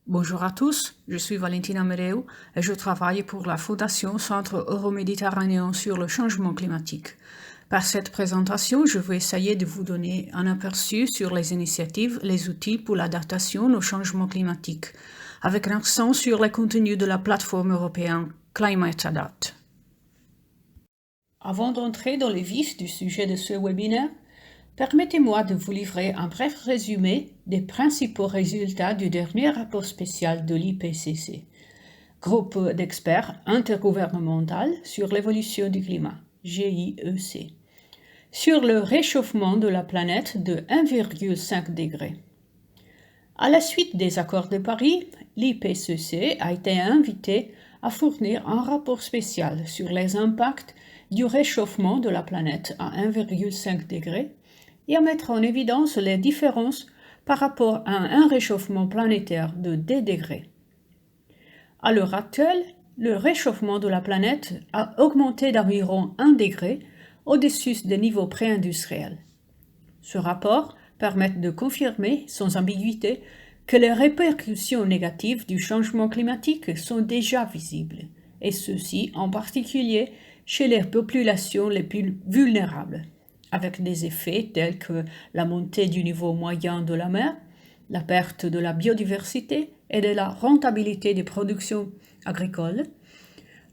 Bonjour à tous, je suis Valentina Mereu et je travaille pour la Fondation Centre Euroméditerranéen sur le changement climatique. Par cette présentation, je vais essayer de vous donner un aperçu sur les initiatives, les outils pour l'adaptation au changement climatique, avec un accent sur les contenus de la plateforme européenne Climate Adapt. Avant d'entrer dans le vif du sujet de ce webinaire, permettez-moi de vous livrer un bref résumé des principaux résultats du dernier rapport spécial de l'IPCC, groupe d'experts intergouvernemental sur l'évolution du climat, GIEC, sur le réchauffement de la planète de 1,5 degré. À la suite des accords de Paris, l'IPCC a été invité à fournir un rapport spécial sur les impacts du réchauffement de la planète à 1,5 degré et à mettre en évidence les différences par rapport à un réchauffement planétaire de 2 degrés. À l'heure actuelle, le réchauffement de la planète a augmenté d'environ 1 degré au-dessus des niveaux pré-industriels. Ce rapport permet de confirmer sans ambiguïté que les répercussions négatives du changement climatique sont déjà visibles, et ceci en particulier chez les populations les plus vulnérables, avec des effets tels que la montée du niveau moyen de la mer, la perte de la biodiversité et de la rentabilité des productions agricoles,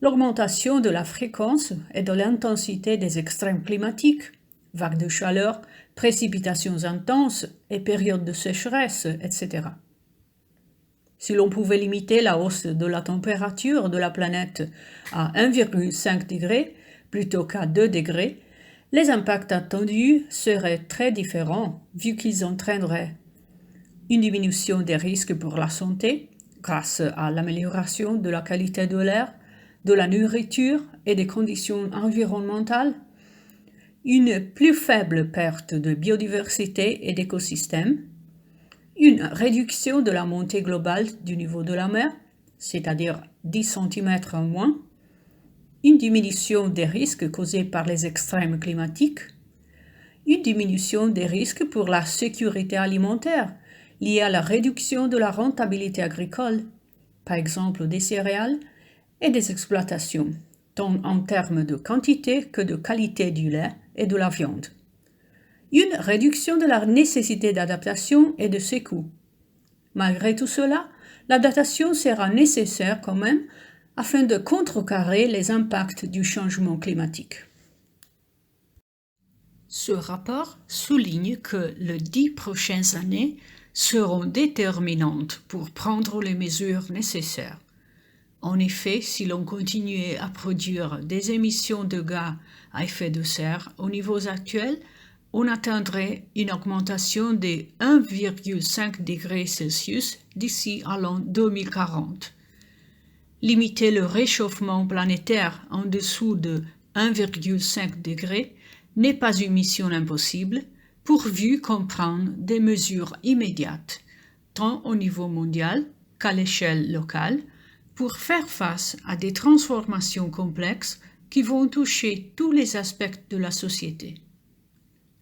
l'augmentation de la fréquence et de l'intensité des extrêmes climatiques, vagues de chaleur, précipitations intenses et périodes de sécheresse, etc. Si l'on pouvait limiter la hausse de la température de la planète à 1,5 degré plutôt qu'à 2 degrés, les impacts attendus seraient très différents vu qu'ils entraîneraient une diminution des risques pour la santé grâce à l'amélioration de la qualité de l'air, de la nourriture et des conditions environnementales, une plus faible perte de biodiversité et d'écosystèmes, une réduction de la montée globale du niveau de la mer, c'est-à-dire 10 cm en moins, une diminution des risques causés par les extrêmes climatiques, une diminution des risques pour la sécurité alimentaire liée à la réduction de la rentabilité agricole, par exemple des céréales et des exploitations, tant en termes de quantité que de qualité du lait et de la viande. Une réduction de la nécessité d'adaptation et de ses coûts. Malgré tout cela, l'adaptation sera nécessaire quand même afin de contrecarrer les impacts du changement climatique. Ce rapport souligne que les 10 prochaines années seront déterminantes pour prendre les mesures nécessaires. En effet, si l'on continuait à produire des émissions de gaz à effet de serre au niveau actuel, on atteindrait une augmentation de 1,5 degrés Celsius d'ici à l'an 2040. Limiter le réchauffement planétaire en dessous de 1,5 degré n'est pas une mission impossible, pourvu qu'on prenne des mesures immédiates, tant au niveau mondial qu'à l'échelle locale, pour faire face à des transformations complexes qui vont toucher tous les aspects de la société.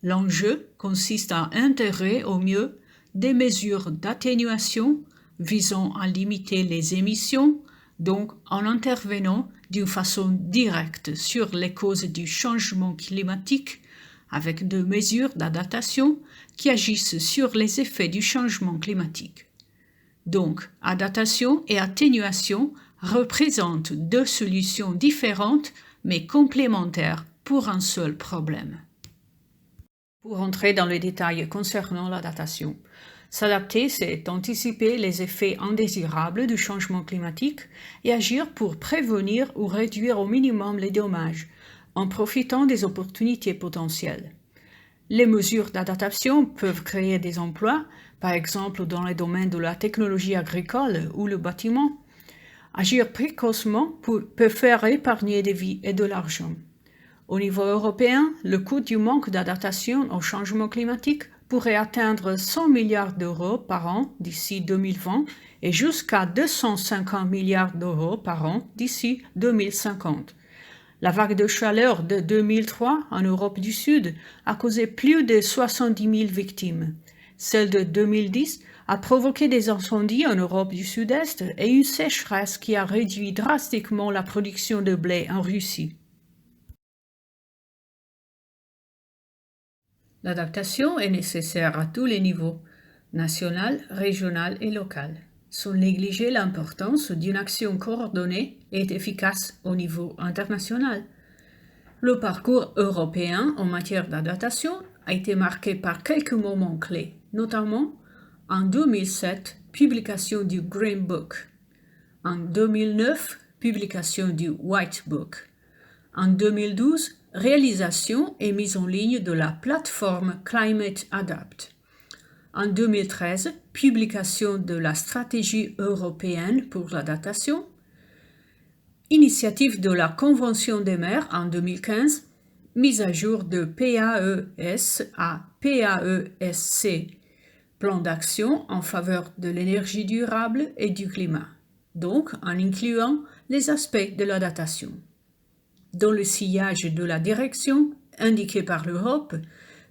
L'enjeu consiste à intégrer au mieux des mesures d'atténuation visant à limiter les émissions, donc en intervenant d'une façon directe sur les causes du changement climatique, avec des mesures d'adaptation qui agissent sur les effets du changement climatique. Donc, adaptation et atténuation représentent deux solutions différentes mais complémentaires pour un seul problème. Pour entrer dans les détails concernant l'adaptation, s'adapter, c'est anticiper les effets indésirables du changement climatique et agir pour prévenir ou réduire au minimum les dommages, en profitant des opportunités potentielles. Les mesures d'adaptation peuvent créer des emplois, par exemple dans les domaines de la technologie agricole ou le bâtiment. Agir précocement peut faire épargner des vies et de l'argent. Au niveau européen, le coût du manque d'adaptation au changement climatique pourrait atteindre 100 milliards d'euros par an d'ici 2020 et jusqu'à 250 milliards d'euros par an d'ici 2050. La vague de chaleur de 2003 en Europe du Sud a causé plus de 70 000 victimes. Celle de 2010 a provoqué des incendies en Europe du Sud-Est et une sécheresse qui a réduit drastiquement la production de blé en Russie. L'adaptation est nécessaire à tous les niveaux, national, régional et local, sans négliger l'importance d'une action coordonnée et efficace au niveau international. Le parcours européen en matière d'adaptation a été marqué par quelques moments clés, notamment en 2007, publication du Green Book, en 2009, publication du White Book, en 2012, réalisation et mise en ligne de la plateforme Climate Adapt, en 2013, publication de la stratégie européenne pour l'adaptation, initiative de la Convention des maires en 2015, mise à jour de PAES à PAESC, plan d'action en faveur de l'énergie durable et du climat, donc en incluant les aspects de l'adaptation. Dans le sillage de la direction indiquée par l'Europe,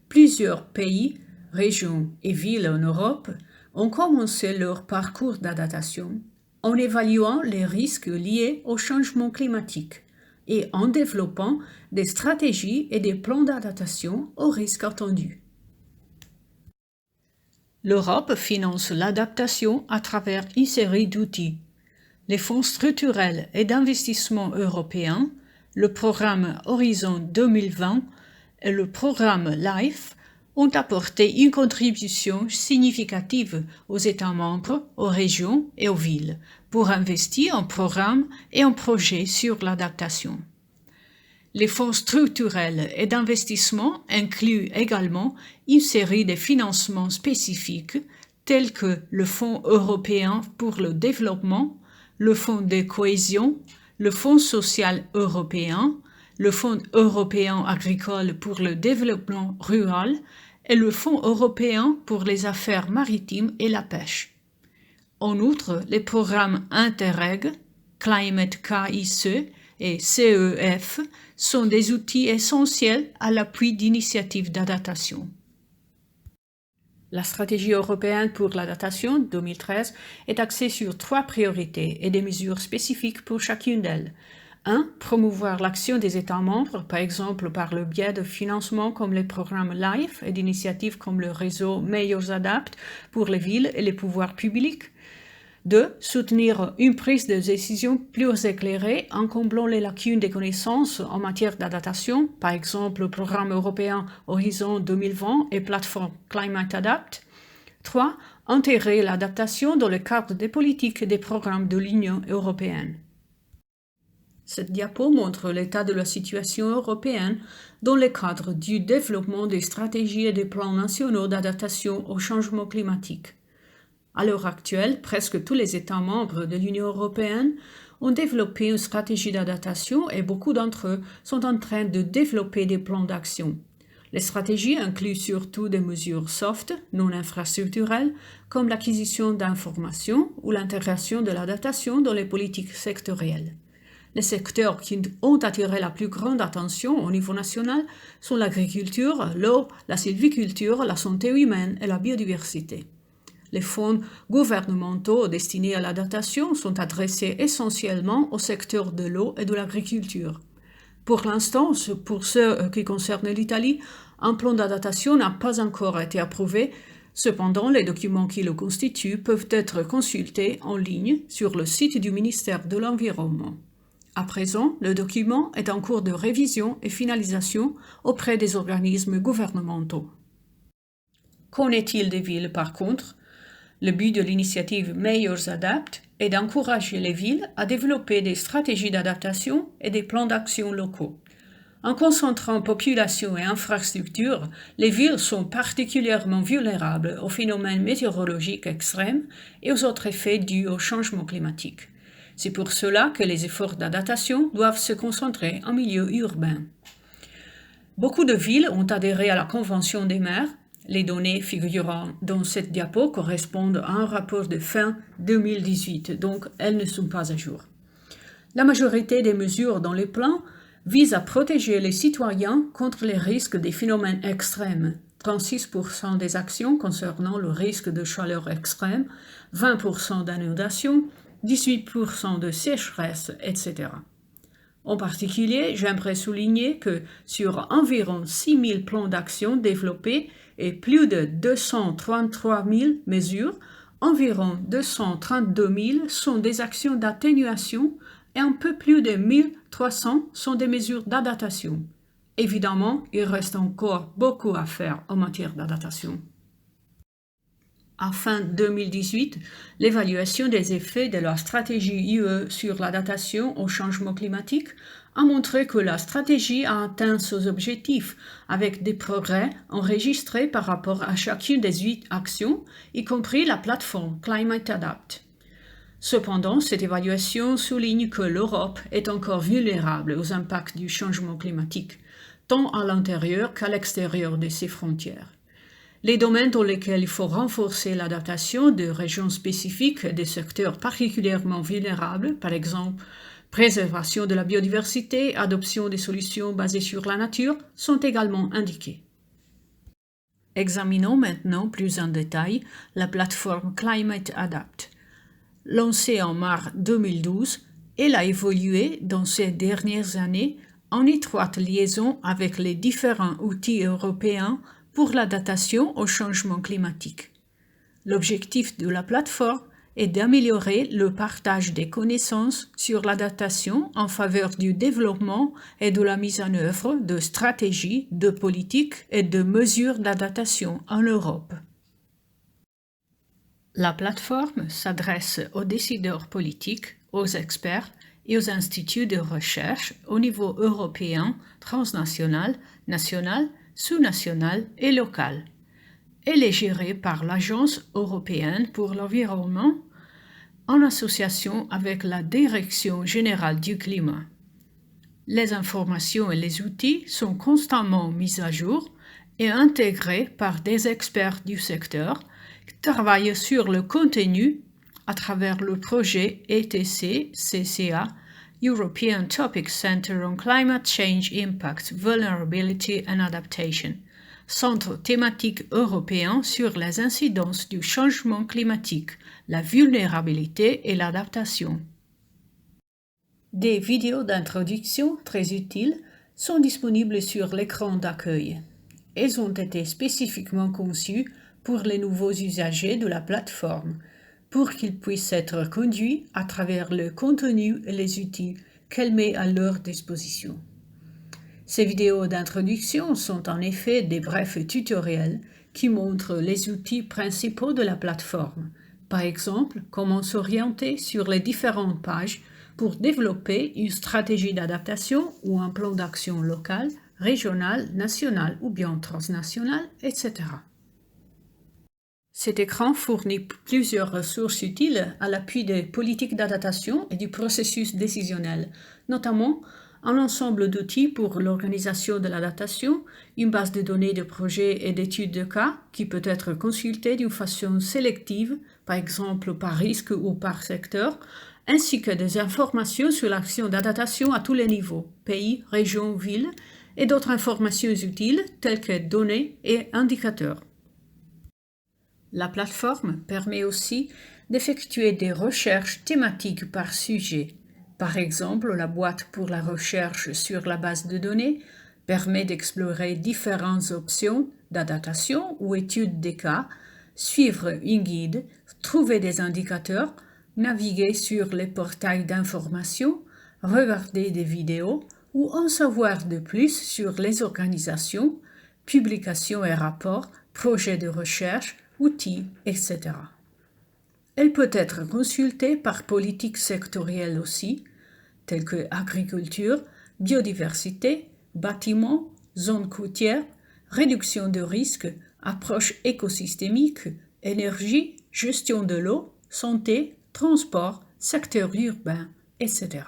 plusieurs pays, régions et villes en Europe ont commencé leur parcours d'adaptation en évaluant les risques liés au changement climatique et en développant des stratégies et des plans d'adaptation aux risques attendus. L'Europe finance l'adaptation à travers une série d'outils. Les fonds structurels et d'investissement européens, le programme Horizon 2020 et le programme LIFE ont apporté une contribution significative aux États membres, aux régions et aux villes pour investir en programmes et en projets sur l'adaptation. Les fonds structurels et d'investissement incluent également une série de financements spécifiques tels que le Fonds européen pour le développement, le Fonds de cohésion, le Fonds social européen, le Fonds européen agricole pour le développement rural et le Fonds européen pour les affaires maritimes et la pêche. En outre, les programmes Interreg, Climate KICE et CEF sont des outils essentiels à l'appui d'initiatives d'adaptation. La stratégie européenne pour l'adaptation 2013 est axée sur 3 priorités et des mesures spécifiques pour chacune d'elles. 1. Promouvoir l'action des États membres, par exemple par le biais de financements comme les programmes LIFE et d'initiatives comme le réseau Mayors Adapt pour les villes et les pouvoirs publics. 2. Soutenir une prise de décision plus éclairée en comblant les lacunes des connaissances en matière d'adaptation, par exemple le programme européen Horizon 2020 et plateforme Climate Adapt. 3. Intégrer l'adaptation dans le cadre des politiques et des programmes de l'Union européenne. Cette diapo montre l'état de la situation européenne dans le cadre du développement des stratégies et des plans nationaux d'adaptation au changement climatique. À l'heure actuelle, presque tous les États membres de l'Union européenne ont développé une stratégie d'adaptation et beaucoup d'entre eux sont en train de développer des plans d'action. Les stratégies incluent surtout des mesures soft, non infrastructurelles, comme l'acquisition d'informations ou l'intégration de l'adaptation dans les politiques sectorielles. Les secteurs qui ont attiré la plus grande attention au niveau national sont l'agriculture, l'eau, la sylviculture, la santé humaine et la biodiversité. Les fonds gouvernementaux destinés à l'adaptation sont adressés essentiellement au secteur de l'eau et de l'agriculture. Pour l'instant, pour ce qui concerne l'Italie, un plan d'adaptation n'a pas encore été approuvé. Cependant, les documents qui le constituent peuvent être consultés en ligne sur le site du ministère de l'Environnement. À présent, le document est en cours de révision et finalisation auprès des organismes gouvernementaux. Qu'en est-il des villes par contre ? Le but de l'initiative Mayors Adapt est d'encourager les villes à développer des stratégies d'adaptation et des plans d'action locaux. En concentrant population et infrastructures, les villes sont particulièrement vulnérables aux phénomènes météorologiques extrêmes et aux autres effets dus au changement climatique. C'est pour cela que les efforts d'adaptation doivent se concentrer en milieu urbain. Beaucoup de villes ont adhéré à la Convention des maires. Les données figurant dans cette diapo correspondent à un rapport de fin 2018, donc elles ne sont pas à jour. La majorité des mesures dans les plans visent à protéger les citoyens contre les risques des phénomènes extrêmes, 36% des actions concernant le risque de chaleur extrême, 20% d'inondations, 18% de sécheresse, etc. En particulier, j'aimerais souligner que sur environ 6 000 plans d'action développés et plus de 233 000 mesures, environ 232 000 sont des actions d'atténuation et un peu plus de 1 300 sont des mesures d'adaptation. Évidemment, il reste encore beaucoup à faire en matière d'adaptation. À fin 2018, l'évaluation des effets de la stratégie UE sur l'adaptation au changement climatique a montré que la stratégie a atteint ses objectifs avec des progrès enregistrés par rapport à chacune des 8 actions, y compris la plateforme Climate Adapt. Cependant, cette évaluation souligne que l'Europe est encore vulnérable aux impacts du changement climatique, tant à l'intérieur qu'à l'extérieur de ses frontières. Les domaines dans lesquels il faut renforcer l'adaptation de régions spécifiques et des secteurs particulièrement vulnérables, par exemple préservation de la biodiversité, adoption des solutions basées sur la nature, sont également indiqués. Examinons maintenant plus en détail la plateforme Climate Adapt. Lancée en mars 2012, elle a évolué dans ces dernières années en étroite liaison avec les différents outils européens pour l'adaptation au changement climatique. L'objectif de la plateforme est d'améliorer le partage des connaissances sur l'adaptation en faveur du développement et de la mise en œuvre de stratégies, de politiques et de mesures d'adaptation en Europe. La plateforme s'adresse aux décideurs politiques, aux experts et aux instituts de recherche au niveau européen, transnational, national, sous-national et local. Elle est gérée par l'Agence européenne pour l'environnement en association avec la Direction générale du climat. Les informations et les outils sont constamment mis à jour et intégrés par des experts du secteur qui travaillent sur le contenu à travers le projet ETC-CCA, European Topic Center on Climate Change Impact, Vulnerability and Adaptation, centre thématique européen sur les incidences du changement climatique, la vulnérabilité et l'adaptation. Des vidéos d'introduction très utiles sont disponibles sur l'écran d'accueil. Elles ont été spécifiquement conçues pour les nouveaux usagers de la plateforme, pour qu'ils puissent être conduits à travers le contenu et les outils qu'elle met à leur disposition. Ces vidéos d'introduction sont en effet des brefs tutoriels qui montrent les outils principaux de la plateforme, par exemple comment s'orienter sur les différentes pages pour développer une stratégie d'adaptation ou un plan d'action local, régional, national ou bien transnational, etc. Cet écran fournit plusieurs ressources utiles à l'appui des politiques d'adaptation et du processus décisionnel, notamment un ensemble d'outils pour l'organisation de l'adaptation, une base de données de projets et d'études de cas qui peut être consultée d'une façon sélective, par exemple par risque ou par secteur, ainsi que des informations sur l'action d'adaptation à tous les niveaux, pays, régions, villes, et d'autres informations utiles telles que données et indicateurs. La plateforme permet aussi d'effectuer des recherches thématiques par sujet. Par exemple, la boîte pour la recherche sur la base de données permet d'explorer différentes options d'adaptation ou études des cas, suivre un guide, trouver des indicateurs, naviguer sur les portails d'information, regarder des vidéos ou en savoir de plus sur les organisations, publications et rapports, projets de recherche, outils, etc. Elle peut être consultée par politique sectorielle aussi, telles que agriculture, biodiversité, bâtiments, zones côtières, réduction de risques, approche écosystémique, énergie, gestion de l'eau, santé, transport, secteur urbain, etc.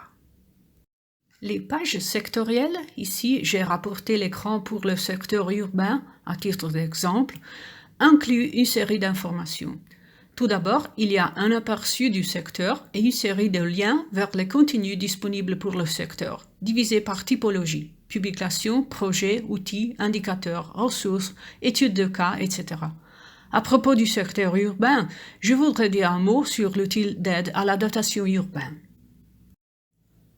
Les pages sectorielles, ici j'ai rapporté l'écran pour le secteur urbain à titre d'exemple, incluent une série d'informations. Tout d'abord, il y a un aperçu du secteur et une série de liens vers les contenus disponibles pour le secteur, divisés par typologie, publications, projets, outils, indicateurs, ressources, études de cas, etc. À propos du secteur urbain, je voudrais dire un mot sur l'outil d'aide à l'adaptation urbaine.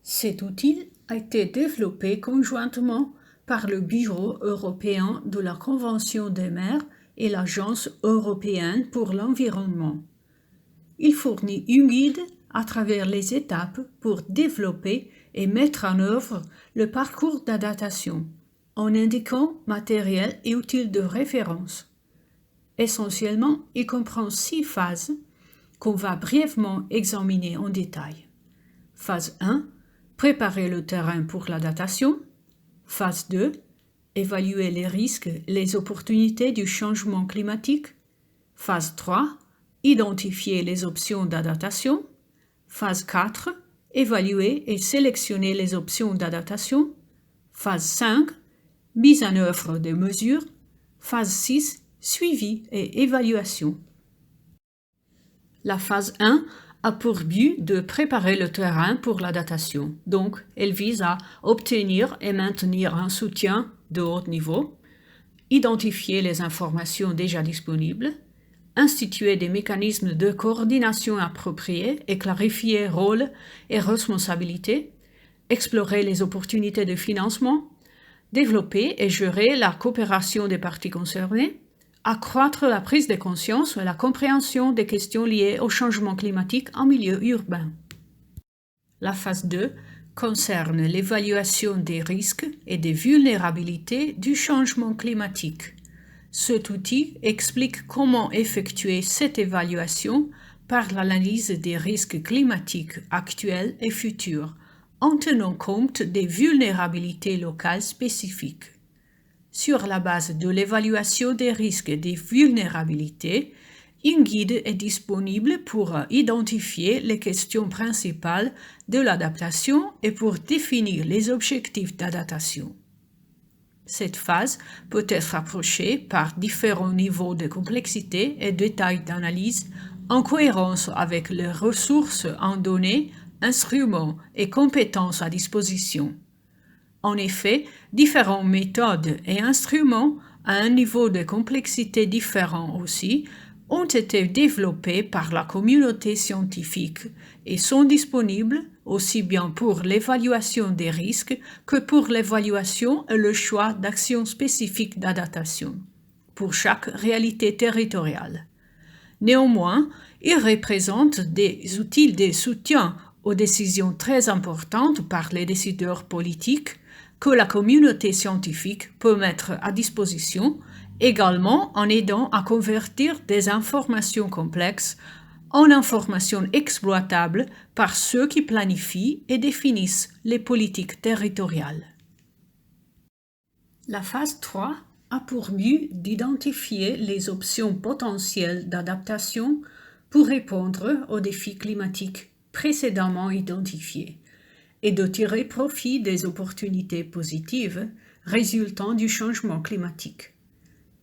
Cet outil a été développé conjointement par le Bureau européen de la Convention des maires et l'Agence européenne pour l'environnement. Il fournit un guide à travers les étapes pour développer et mettre en œuvre le parcours d'adaptation, en indiquant matériel et outils de référence. Essentiellement, il comprend 6 phases qu'on va brièvement examiner en détail. Phase 1, préparer le terrain pour l'adaptation. Phase 2, évaluer les risques et les opportunités du changement climatique. Phase 3, identifier les options d'adaptation. Phase 4, évaluer et sélectionner les options d'adaptation. Phase 5, mise en œuvre des mesures. Phase 6, suivi et évaluation. La phase 1 a pour but de préparer le terrain pour l'adaptation. Donc, elle vise à obtenir et maintenir un soutien de haut niveau, identifier les informations déjà disponibles, instituer des mécanismes de coordination appropriés et clarifier rôles et responsabilités, explorer les opportunités de financement, développer et gérer la coopération des parties concernées, accroître la prise de conscience et la compréhension des questions liées au changement climatique en milieu urbain. La phase 2 concerne l'évaluation des risques et des vulnérabilités du changement climatique. Cet outil explique comment effectuer cette évaluation par l'analyse des risques climatiques actuels et futurs, en tenant compte des vulnérabilités locales spécifiques. Sur la base de l'évaluation des risques et des vulnérabilités, un guide est disponible pour identifier les questions principales de l'adaptation et pour définir les objectifs d'adaptation. Cette phase peut être approchée par différents niveaux de complexité et de taille d'analyse en cohérence avec les ressources en données, instruments et compétences à disposition. En effet, différentes méthodes et instruments à un niveau de complexité différent aussi ont été développés par la communauté scientifique et sont disponibles aussi bien pour l'évaluation des risques que pour l'évaluation et le choix d'actions spécifiques d'adaptation pour chaque réalité territoriale. Néanmoins, ils représentent des outils de soutien aux décisions très importantes par les décideurs politiques que la communauté scientifique peut mettre à disposition, également en aidant à convertir des informations complexes en informations exploitables par ceux qui planifient et définissent les politiques territoriales. La phase 3 a pour but d'identifier les options potentielles d'adaptation pour répondre aux défis climatiques précédemment identifiés et de tirer profit des opportunités positives résultant du changement climatique.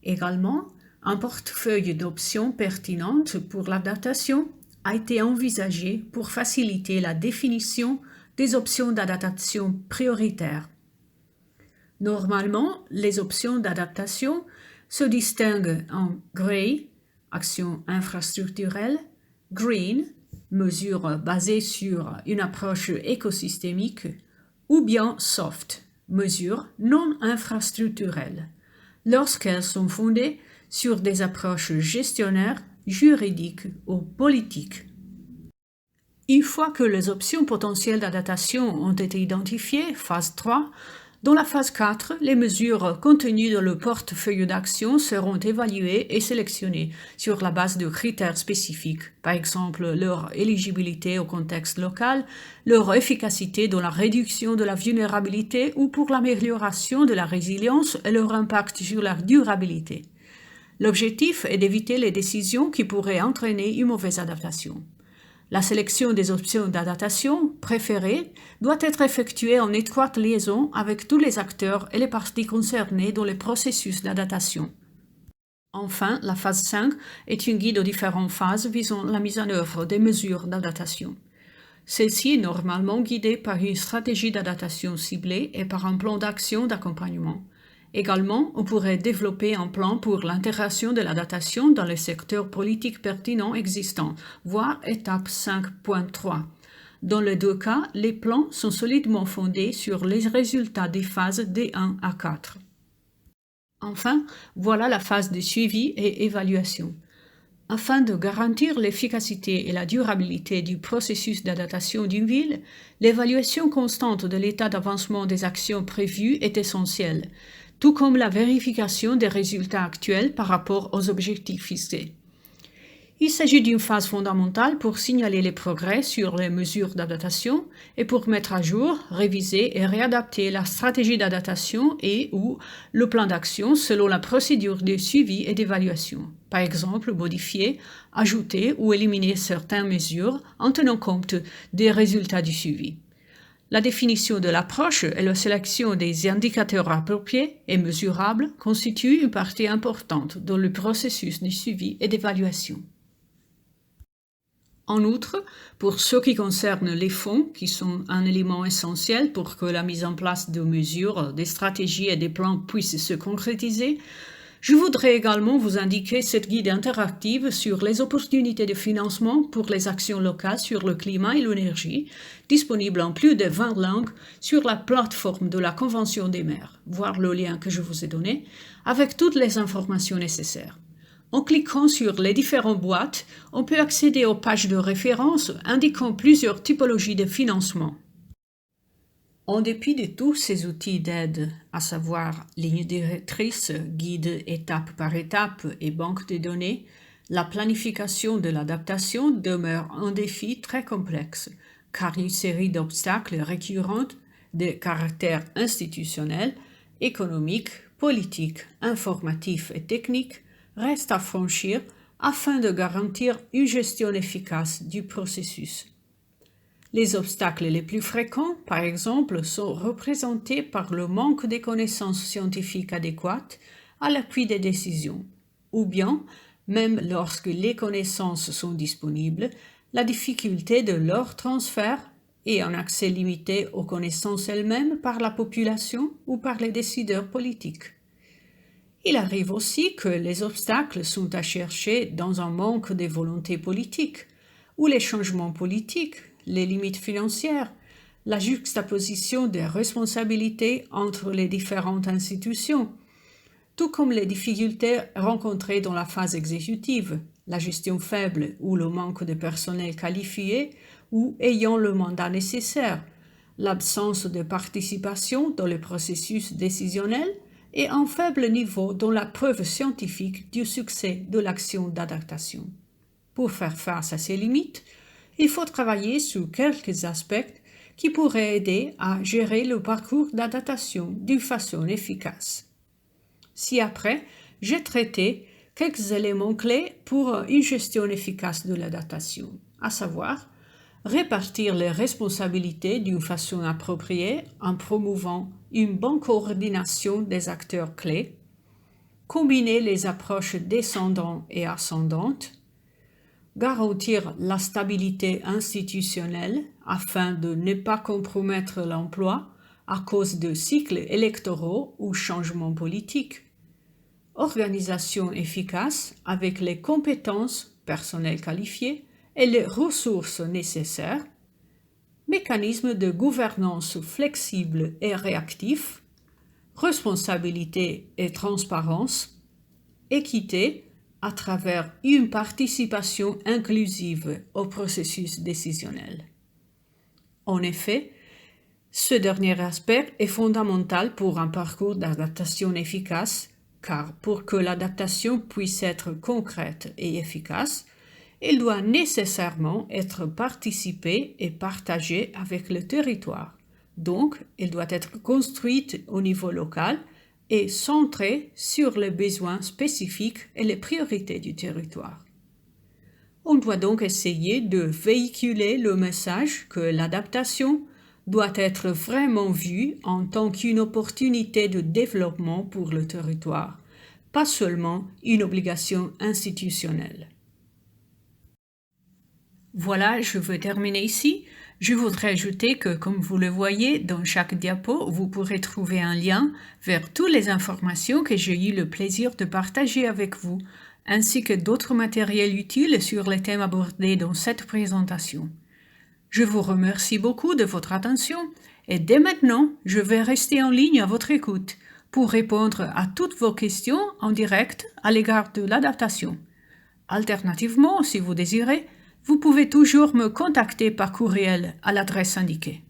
Également, un portefeuille d'options pertinentes pour l'adaptation a été envisagé pour faciliter la définition des options d'adaptation prioritaires. Normalement, les options d'adaptation se distinguent en grey, action infrastructurelle, green, mesures basées sur une approche écosystémique, ou bien soft, mesures non infrastructurelles, lorsqu'elles sont fondées sur des approches gestionnaires, juridiques ou politiques. Une fois que les options potentielles d'adaptation ont été identifiées, phase 3, dans la phase 4, les mesures contenues dans le portefeuille d'action seront évaluées et sélectionnées sur la base de critères spécifiques, par exemple leur éligibilité au contexte local, leur efficacité dans la réduction de la vulnérabilité ou pour l'amélioration de la résilience et leur impact sur la durabilité. L'objectif est d'éviter les décisions qui pourraient entraîner une mauvaise adaptation. La sélection des options d'adaptation préférées doit être effectuée en étroite liaison avec tous les acteurs et les parties concernées dans le processus d'adaptation. Enfin, la phase 5 est un guide aux différentes phases visant la mise en œuvre des mesures d'adaptation. Celle-ci est normalement guidée par une stratégie d'adaptation ciblée et par un plan d'action d'accompagnement. Également, on pourrait développer un plan pour l'intégration de l'adaptation dans les secteurs politiques pertinents existants, voire étape 5.3. Dans les deux cas, les plans sont solidement fondés sur les résultats des phases D1 à 4. Enfin, voilà la phase de suivi et évaluation. Afin de garantir l'efficacité et la durabilité du processus d'adaptation d'une ville, l'évaluation constante de l'état d'avancement des actions prévues est essentielle, tout comme la vérification des résultats actuels par rapport aux objectifs fixés. Il s'agit d'une phase fondamentale pour signaler les progrès sur les mesures d'adaptation et pour mettre à jour, réviser et réadapter la stratégie d'adaptation et/ou le plan d'action selon la procédure de suivi et d'évaluation. Par exemple, modifier, ajouter ou éliminer certaines mesures en tenant compte des résultats du suivi. La définition de l'approche et la sélection des indicateurs appropriés et mesurables constituent une partie importante dans le processus de suivi et d'évaluation. En outre, pour ce qui concerne les fonds, qui sont un élément essentiel pour que la mise en place de mesures, des stratégies et des plans puisse se concrétiser, je voudrais également vous indiquer cette guide interactive sur les opportunités de financement pour les actions locales sur le climat et l'énergie, disponible en plus de 20 langues sur la plateforme de la Convention des maires, voir le lien que je vous ai donné, avec toutes les informations nécessaires. En cliquant sur les différentes boîtes, on peut accéder aux pages de référence indiquant plusieurs typologies de financement. En dépit de tous ces outils d'aide, à savoir lignes directrices, guides étape par étape et banque de données, la planification de l'adaptation demeure un défi très complexe, car une série d'obstacles récurrents de caractère institutionnel, économique, politique, informatif et technique reste à franchir afin de garantir une gestion efficace du processus. Les obstacles les plus fréquents, par exemple, sont représentés par le manque de connaissances scientifiques adéquates à l'appui des décisions, ou bien, même lorsque les connaissances sont disponibles, la difficulté de leur transfert et un accès limité aux connaissances elles-mêmes par la population ou par les décideurs politiques. Il arrive aussi que les obstacles sont à chercher dans un manque de volonté politique, ou les changements politiques, les limites financières, la juxtaposition des responsabilités entre les différentes institutions, tout comme les difficultés rencontrées dans la phase exécutive, la gestion faible ou le manque de personnel qualifié ou ayant le mandat nécessaire, l'absence de participation dans le processus décisionnel, et un faible niveau dans la preuve scientifique du succès de l'action d'adaptation. Pour faire face à ces limites, il faut travailler sur quelques aspects qui pourraient aider à gérer le parcours d'adaptation d'une façon efficace. Ci-après, j'ai traité quelques éléments clés pour une gestion efficace de l'adaptation, à savoir répartir les responsabilités d'une façon appropriée en promouvant une bonne coordination des acteurs clés, combiner les approches descendantes et ascendantes, garantir la stabilité institutionnelle afin de ne pas compromettre l'emploi à cause de cycles électoraux ou changements politiques, organisation efficace avec les compétences, personnel qualifié et les ressources nécessaires, mécanisme de gouvernance flexible et réactif, responsabilité et transparence, équité à travers une participation inclusive au processus décisionnel. En effet, ce dernier aspect est fondamental pour un parcours d'adaptation efficace, car pour que l'adaptation puisse être concrète et efficace, il doit nécessairement être participé et partagé avec le territoire. Donc, il doit être construite au niveau local et centré sur les besoins spécifiques et les priorités du territoire. On doit donc essayer de véhiculer le message que l'adaptation doit être vraiment vue en tant qu'une opportunité de développement pour le territoire, pas seulement une obligation institutionnelle. Voilà, je veux terminer ici. Je voudrais ajouter que, comme vous le voyez, dans chaque diapo, vous pourrez trouver un lien vers toutes les informations que j'ai eu le plaisir de partager avec vous, ainsi que d'autres matériels utiles sur les thèmes abordés dans cette présentation. Je vous remercie beaucoup de votre attention et dès maintenant, je vais rester en ligne à votre écoute pour répondre à toutes vos questions en direct à l'égard de l'adaptation. Alternativement, si vous désirez, vous pouvez toujours me contacter par courriel à l'adresse indiquée.